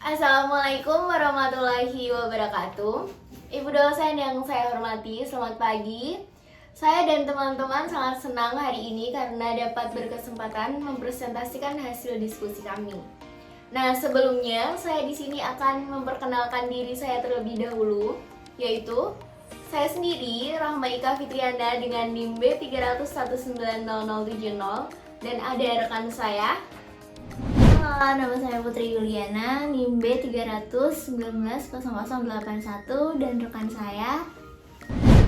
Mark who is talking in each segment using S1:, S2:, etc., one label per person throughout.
S1: Assalamualaikum warahmatullahi wabarakatuh. Ibu dosen yang saya hormati, selamat pagi. Saya dan teman-teman sangat senang hari ini karena dapat berkesempatan mempresentasikan hasil diskusi kami. Nah, sebelumnya saya di sini akan memperkenalkan diri saya terlebih dahulu, yaitu saya sendiri, Rahma Ika Fitriana dengan NIM B300190070, dan ada rekan saya.
S2: Halo, nama saya Putri Yuliana, NIM B300190081, dan rekan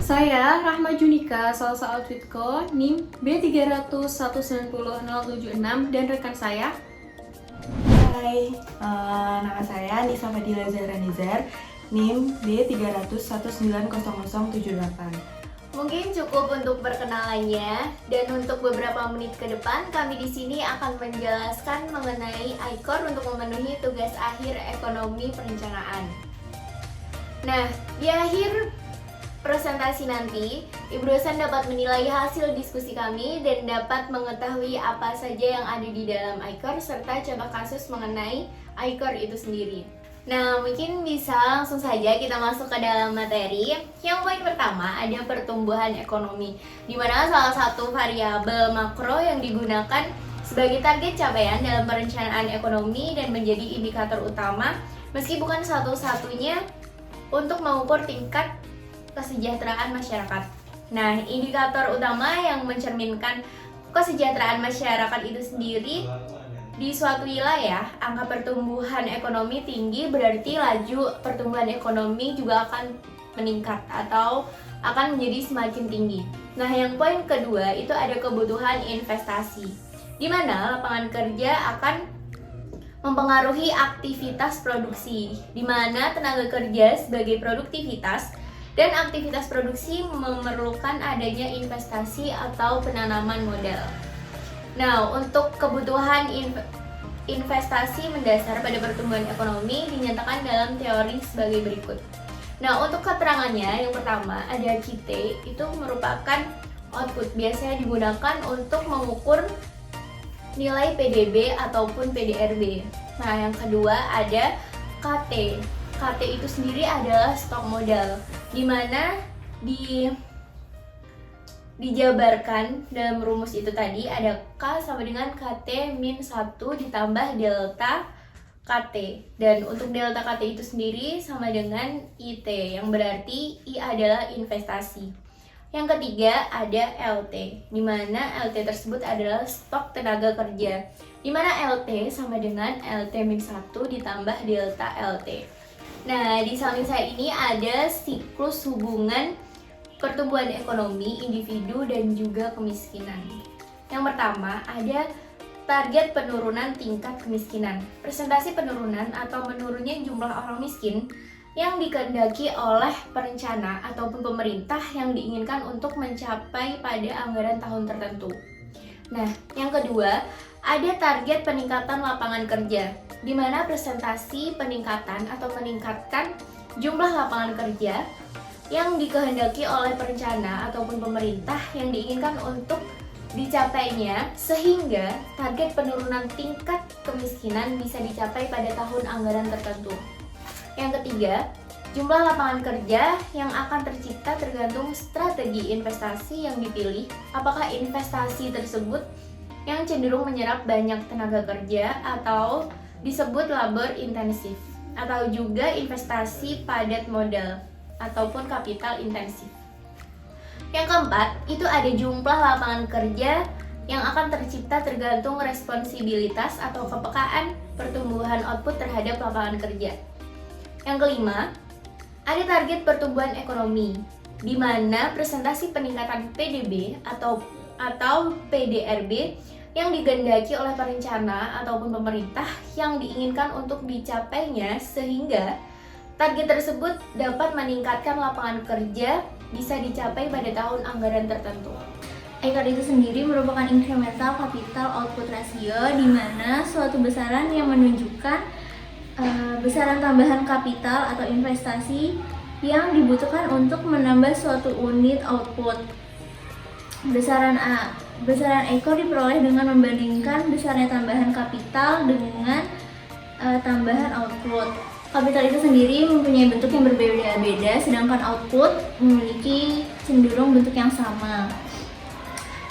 S3: Saya Rahma Junika, Salsa Outfitco, NIM B300190076, dan rekan saya.
S4: Hai, nama saya Nisa Fadila Zahra Nizar, NIM B300190078.
S1: Mungkin cukup untuk perkenalannya, dan untuk beberapa menit ke depan kami di sini akan menjelaskan mengenai ICOR untuk memenuhi tugas akhir ekonomi perencanaan. Nah, di akhir presentasi nanti, Ibu dosen dapat menilai hasil diskusi kami dan dapat mengetahui apa saja yang ada di dalam ICOR serta contoh kasus mengenai ICOR itu sendiri. Nah, mungkin bisa langsung saja kita masuk ke dalam materi. Yang poin pertama ada pertumbuhan ekonomi, di mana salah satu variabel makro yang digunakan sebagai target capaian dalam perencanaan ekonomi dan menjadi indikator utama, meski bukan satu-satunya untuk mengukur tingkat kesejahteraan masyarakat. Nah, indikator utama yang mencerminkan kesejahteraan masyarakat itu sendiri di suatu wilayah, angka pertumbuhan ekonomi tinggi berarti laju pertumbuhan ekonomi juga akan meningkat atau akan menjadi semakin tinggi. Nah, yang poin kedua itu ada kebutuhan investasi, di mana lapangan kerja akan mempengaruhi aktivitas produksi, di mana tenaga kerja sebagai produktivitas dan aktivitas produksi memerlukan adanya investasi atau penanaman modal. Nah, untuk kebutuhan investasi mendasar pada pertumbuhan ekonomi dinyatakan dalam teori sebagai berikut. Nah, untuk keterangannya, yang pertama ada KT, itu merupakan output, biasanya digunakan untuk mengukur nilai PDB ataupun PDRB. Nah, yang kedua ada KT. KT itu sendiri adalah stok modal, di mana dijabarkan dalam rumus itu tadi ada K sama dengan KT min 1 ditambah delta KT, dan untuk delta KT itu sendiri sama dengan IT, yang berarti I adalah investasi. Yang ketiga ada LT, di mana LT tersebut adalah stok tenaga kerja, di mana LT sama dengan LT min 1 ditambah delta LT. Nah, di samping saya ini ada siklus hubungan pertumbuhan ekonomi, individu, dan juga kemiskinan. Yang pertama ada target penurunan tingkat kemiskinan. Presentasi penurunan atau menurunnya jumlah orang miskin yang dikehendaki oleh perencana ataupun pemerintah yang diinginkan untuk mencapai pada anggaran tahun tertentu. Nah, yang kedua ada target peningkatan lapangan kerja, di mana presentasi peningkatan atau meningkatkan jumlah lapangan kerja yang dikehendaki oleh perencana ataupun pemerintah yang diinginkan untuk dicapainya, sehingga target penurunan tingkat kemiskinan bisa dicapai pada tahun anggaran tertentu. Yang ketiga, jumlah lapangan kerja yang akan tercipta tergantung strategi investasi yang dipilih. Apakah investasi tersebut yang cenderung menyerap banyak tenaga kerja atau disebut labor intensif, atau juga investasi padat modal ataupun kapital intensif. Yang keempat, itu ada jumlah lapangan kerja yang akan tercipta tergantung responsibilitas atau kepekaan pertumbuhan output terhadap lapangan kerja. Yang kelima, ada target pertumbuhan ekonomi, di mana presentasi peningkatan PDB atau PDRB yang digendaki oleh perencana ataupun pemerintah yang diinginkan untuk dicapainya, sehingga target tersebut dapat meningkatkan lapangan kerja bisa dicapai pada tahun anggaran tertentu.
S2: ICOR itu sendiri merupakan incremental capital output ratio, di mana suatu besaran yang menunjukkan besaran tambahan kapital atau investasi yang dibutuhkan untuk menambah suatu unit output. Besaran ICOR diperoleh dengan membandingkan besarnya tambahan kapital dengan tambahan output. Kapital itu sendiri mempunyai bentuk yang berbeda-beda, sedangkan output memiliki cenderung bentuk yang sama.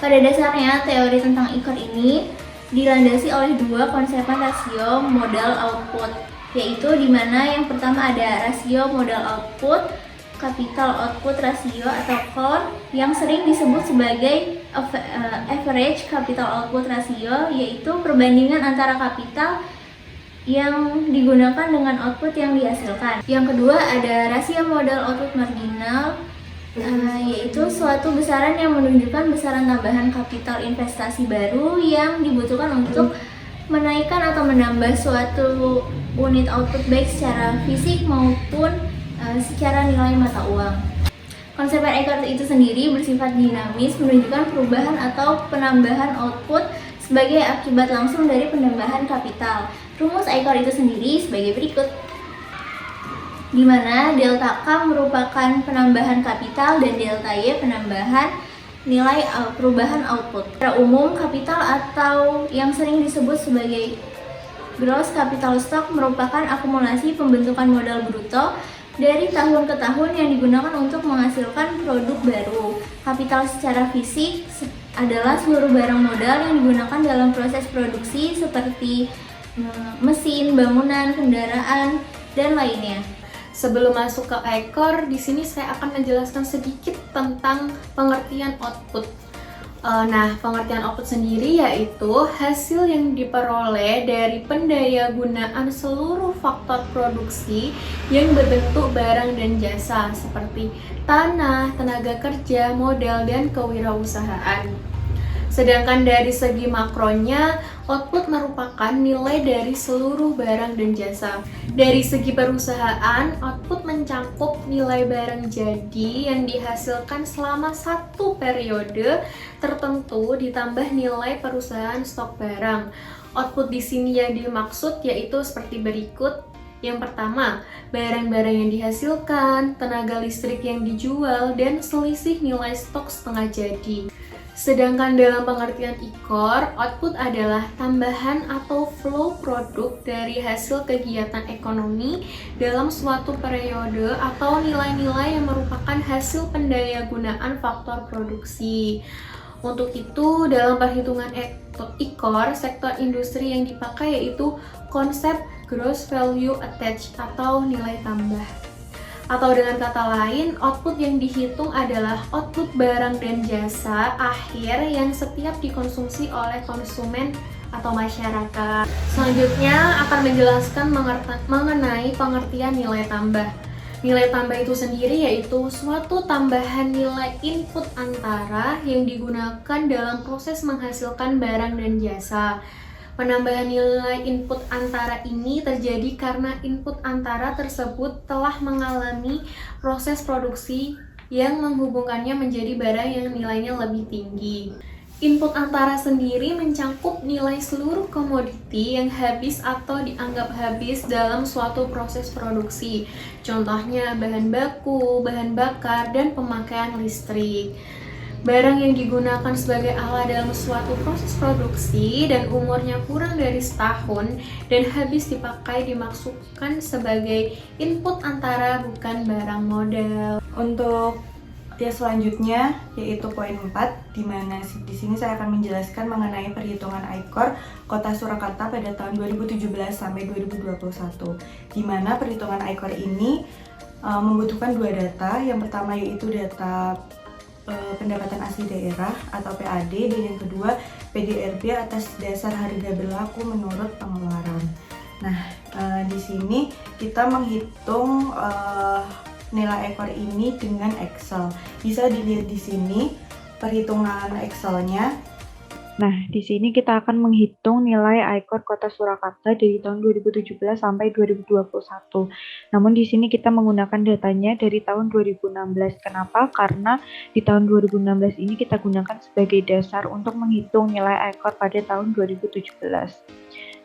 S2: Pada dasarnya, teori tentang IKOR ini dilandasi oleh dua konsepan rasio modal output, yaitu di mana yang pertama ada rasio modal output, capital output ratio atau COR, yang sering disebut sebagai average capital output ratio, yaitu perbandingan antara kapital yang digunakan dengan output yang dihasilkan. Yang kedua ada rasio modal output marginal, yaitu suatu besaran yang menunjukkan besaran tambahan kapital investasi baru yang dibutuhkan untuk menaikkan atau menambah suatu unit output baik secara fisik maupun secara nilai mata uang. Konsep IKOR itu sendiri bersifat dinamis, menunjukkan perubahan atau penambahan output sebagai akibat langsung dari penambahan kapital. Rumus IKOR itu sendiri sebagai berikut, di mana delta K merupakan penambahan kapital dan delta Y penambahan nilai perubahan output. Secara umum, kapital atau yang sering disebut sebagai gross capital stock merupakan akumulasi pembentukan modal bruto dari tahun ke tahun yang digunakan untuk menghasilkan produk baru. Kapital secara fisik adalah seluruh barang modal yang digunakan dalam proses produksi seperti mesin, bangunan, kendaraan, dan lainnya.
S3: Sebelum masuk ke IKOR, di sini saya akan menjelaskan sedikit tentang pengertian output. Nah, pengertian output sendiri yaitu hasil yang diperoleh dari pendaya gunaan seluruh faktor produksi yang berbentuk barang dan jasa seperti tanah, tenaga kerja, modal, dan kewirausahaan. Sedangkan dari segi makronya, output merupakan nilai dari seluruh barang dan jasa. Dari segi perusahaan, output mencakup nilai barang jadi yang dihasilkan selama satu periode tertentu ditambah nilai perusahaan stok barang. Output di sini yang dimaksud yaitu seperti berikut. Yang pertama, barang-barang yang dihasilkan, tenaga listrik yang dijual, dan selisih nilai stok setengah jadi. Sedangkan dalam pengertian IKOR, output adalah tambahan atau flow produk dari hasil kegiatan ekonomi dalam suatu periode atau nilai-nilai yang merupakan hasil pendaya gunaan faktor produksi. Untuk itu, dalam perhitungan IKOR, sektor industri yang dipakai yaitu konsep gross value attached atau nilai tambah. Atau dengan kata lain, output yang dihitung adalah output barang dan jasa akhir yang setiap dikonsumsi oleh konsumen atau masyarakat. Selanjutnya akan menjelaskan mengenai pengertian nilai tambah. Nilai tambah itu sendiri yaitu suatu tambahan nilai input antara yang digunakan dalam proses menghasilkan barang dan jasa. Penambahan nilai input antara ini terjadi karena input antara tersebut telah mengalami proses produksi yang menghubungkannya menjadi barang yang nilainya lebih tinggi. Input antara sendiri mencakup nilai seluruh komoditi yang habis atau dianggap habis dalam suatu proses produksi. Contohnya bahan baku, bahan bakar, dan pemakaian listrik. Barang yang digunakan sebagai alat dalam suatu proses produksi dan umurnya kurang dari setahun dan habis dipakai dimaksudkan sebagai input antara, bukan barang modal.
S4: Untuk selanjutnya yaitu poin 4, di mana di sini saya akan menjelaskan mengenai perhitungan IKOR Kota Surakarta pada tahun 2017 sampai 2021. Di mana perhitungan IKOR ini membutuhkan dua data. Yang pertama yaitu data pendapatan asli daerah atau PAD, dan yang kedua PDRB atas dasar harga berlaku menurut pengeluaran. Nah, di sini kita menghitung nilai IKOR ini dengan Excel. Bisa dilihat di sini perhitungan Excelnya. Nah, di sini kita akan menghitung nilai IKOR Kota Surakarta dari tahun 2017 sampai 2021. Namun di sini kita menggunakan datanya dari tahun 2016. Kenapa? Karena di tahun 2016 ini kita gunakan sebagai dasar untuk menghitung nilai IKOR pada tahun 2017.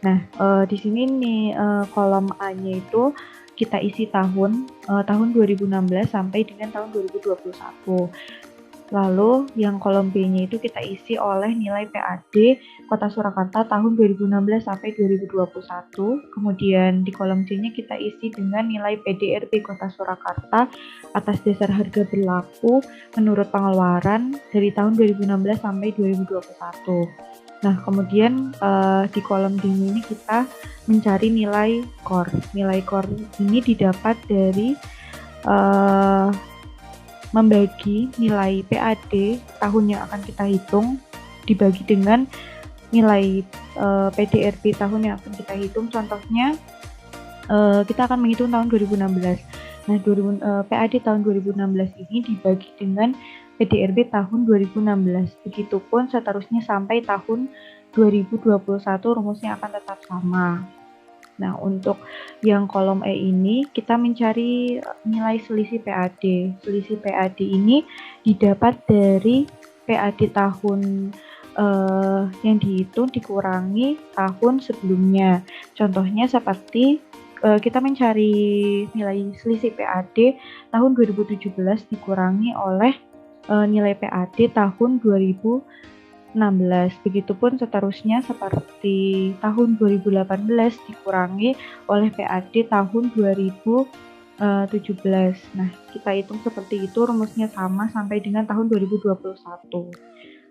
S4: Nah, di sini nih kolom A-nya itu kita isi tahun 2016 sampai dengan tahun 2021.
S5: Lalu yang kolom B-nya itu kita isi oleh nilai PAD Kota Surakarta tahun 2016 sampai 2021. Kemudian di kolom C-nya kita isi dengan nilai PDRB Kota Surakarta atas dasar harga berlaku menurut pengeluaran dari tahun 2016 sampai 2021. Nah, kemudian di kolom D ini kita mencari nilai core. Nilai core ini didapat dari membagi nilai PAD tahun yang akan kita hitung dibagi dengan nilai PDRB tahun yang akan kita hitung. Contohnya kita akan menghitung tahun 2016. Nah, PAD tahun 2016 ini dibagi dengan PDRB tahun 2016. Begitupun seterusnya sampai tahun 2021 rumusnya akan tetap sama. Nah, untuk yang kolom E ini kita mencari nilai selisih PAD. Selisih PAD ini didapat dari PAD tahun yang dihitung dikurangi tahun sebelumnya. Contohnya seperti kita mencari nilai selisih PAD tahun 2017 dikurangi oleh nilai PAD tahun 2016. Begitupun seterusnya seperti tahun 2018 dikurangi oleh PAD tahun 2017. Nah, kita hitung seperti itu, rumusnya sama sampai dengan tahun 2021.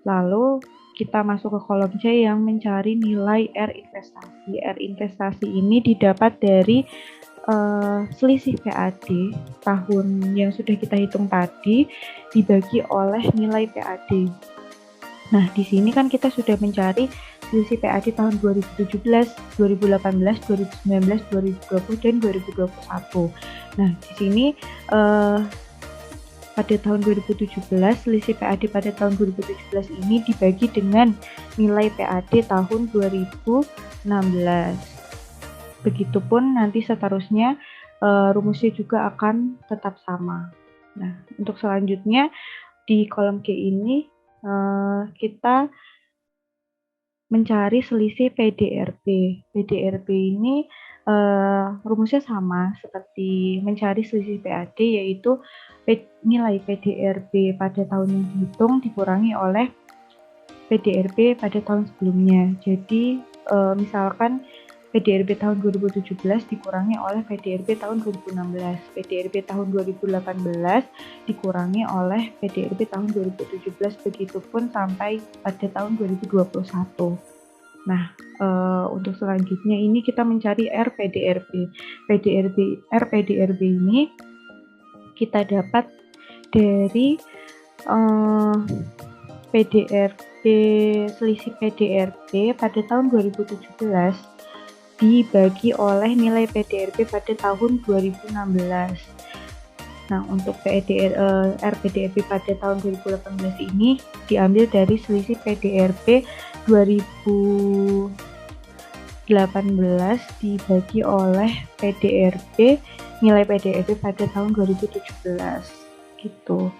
S5: Lalu kita masuk ke kolom C yang mencari nilai R investasi. R investasi ini didapat dari selisih PAD tahun yang sudah kita hitung tadi dibagi oleh nilai PAD. Nah, di sini kan kita sudah mencari selisih PAD tahun 2017, 2018, 2019, 2020, dan 2021. Nah, di sini pada tahun 2017, selisih PAD pada tahun 2017 ini dibagi dengan nilai PAD tahun 2016. Begitupun nanti seterusnya rumusnya juga akan tetap sama. Nah, untuk selanjutnya di kolom G ini kita mencari selisih PDRB. PDRB ini rumusnya sama seperti mencari selisih PAD, yaitu nilai PDRB pada tahun yang dihitung dikurangi oleh PDRB pada tahun sebelumnya. Jadi misalkan PDRB tahun 2017 dikurangi oleh PDRB tahun 2016, PDRB tahun 2018 dikurangi oleh PDRB tahun 2017, begitupun sampai pada tahun 2021. Nah, untuk selanjutnya ini kita mencari RPDRB. RPDRB ini kita dapat dari selisih PDRB pada tahun 2017 dibagi oleh nilai PDRB pada tahun 2016. Nah, untuk RPDRB pada tahun 2018 ini diambil dari selisih PDRB 2018 dibagi oleh nilai PDRB pada tahun 2017 gitu.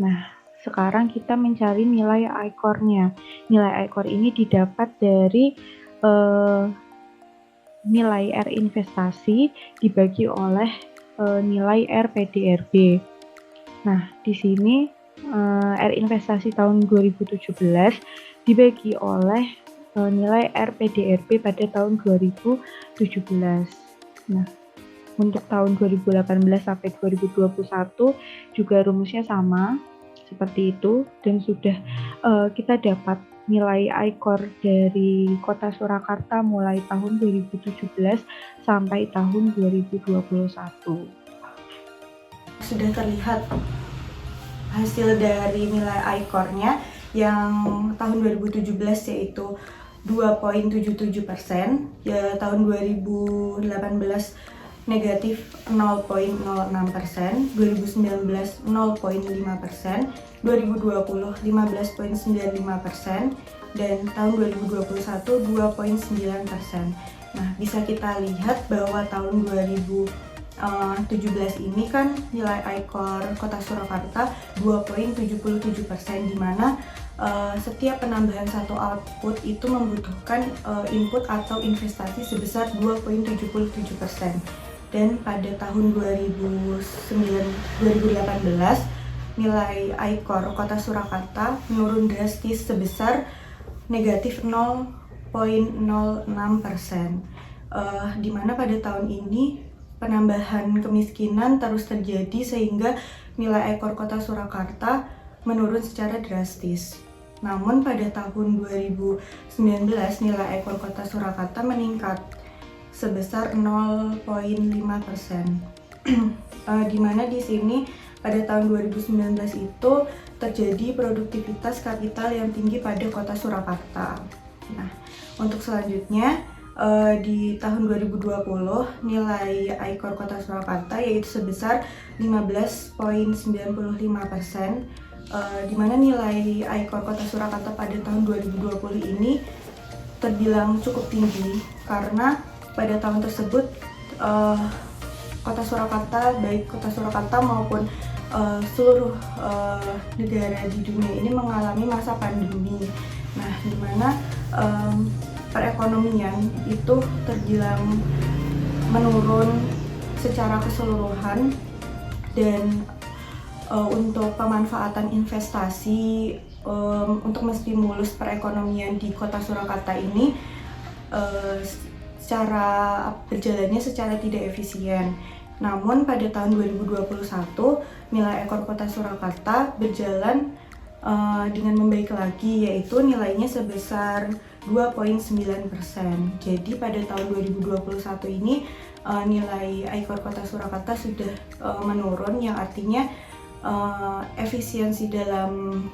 S5: Nah, sekarang kita mencari nilai I-core-nya. Nilai I-core ini didapat dari nilai R investasi dibagi oleh nilai R PDRB. Nah, di sini R investasi tahun 2017 dibagi oleh nilai R PDRB pada tahun 2017. Nah, untuk tahun 2018 sampai 2021 juga rumusnya sama seperti itu, dan sudah kita dapat nilai I-core dari Kota Surakarta mulai tahun 2017 sampai tahun 2021.
S4: Sudah terlihat hasil dari nilai I-core-nya yang tahun 2017 yaitu 2,77%, ya tahun 2018 negatif 0,06%, 2019 0,5%, 2020 15,95%, dan tahun 2021 2,9%. Nah, bisa kita lihat bahwa tahun 2017 ini kan nilai I-core Kota Surakarta 2,77%, di mana setiap penambahan satu output itu membutuhkan input atau investasi sebesar 2,77%. Dan pada tahun 2018 nilai ICOR Kota Surakarta menurun drastis sebesar negatif 0,06%. Di mana pada tahun ini penambahan kemiskinan terus terjadi sehingga nilai ICOR Kota Surakarta menurun secara drastis. Namun pada tahun 2019 nilai ICOR Kota Surakarta meningkat sebesar 0,5%. Di mana di sini pada tahun 2019 itu terjadi produktivitas kapital yang tinggi pada Kota Surakarta. Nah, untuk selanjutnya di tahun 2020 nilai ICOR Kota Surakarta yaitu sebesar 15,95%, di mana nilai ICOR Kota Surakarta pada tahun 2020 ini terbilang cukup tinggi karena pada tahun tersebut Kota Surakarta, baik Kota Surakarta maupun seluruh negara di dunia ini mengalami masa pandemi. Nah, di mana perekonomian itu terbilang menurun secara keseluruhan, dan untuk pemanfaatan investasi untuk menstimulus perekonomian di Kota Surakarta ini berjalannya secara tidak efisien. Namun pada tahun 2021 nilai ICOR Kota Surakarta berjalan dengan membaik lagi, yaitu nilainya sebesar 2,9%. Jadi pada tahun 2021 ini nilai ICOR Kota Surakarta sudah menurun, yang artinya efisiensi dalam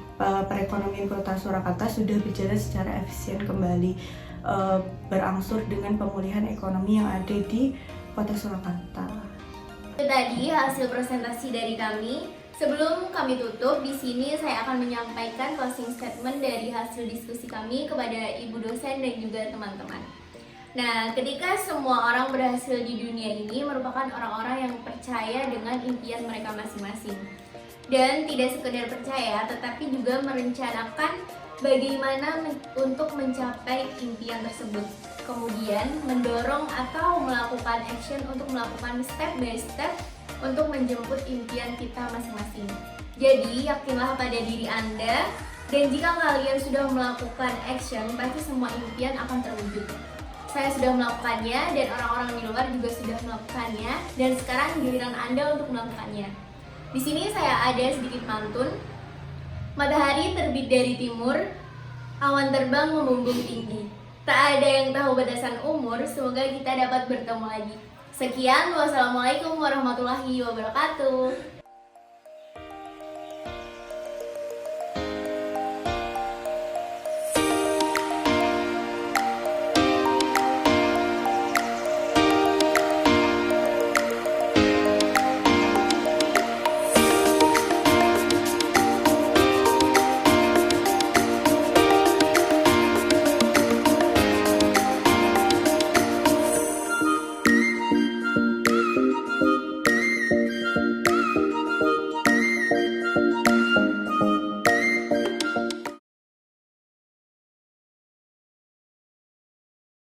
S4: perekonomian Kota Surakarta sudah berjalan secara efisien kembali, berangsur dengan pemulihan ekonomi yang ada di Kota Surakarta.
S2: Itu tadi hasil presentasi dari kami. Sebelum kami tutup, di sini saya akan menyampaikan closing statement dari hasil diskusi kami kepada ibu dosen dan juga teman-teman. Nah, ketika semua orang berhasil di dunia ini merupakan orang-orang yang percaya dengan impian mereka masing-masing. Dan tidak sekedar percaya, tetapi juga merencanakan bagaimana untuk mencapai impian tersebut. Kemudian mendorong atau melakukan action untuk melakukan step by step untuk menjemput impian kita masing-masing. Jadi yakinlah pada diri Anda, dan jika kalian sudah melakukan action, pasti semua impian akan terwujud. Saya sudah melakukannya dan orang-orang di luar juga sudah melakukannya, dan sekarang giliran Anda untuk melakukannya. Di sini saya ada sedikit pantun. Matahari terbit dari timur, awan terbang membumbung tinggi. Tak ada yang tahu batasan umur, semoga kita dapat bertemu lagi. Sekian, wassalamualaikum warahmatullahi wabarakatuh.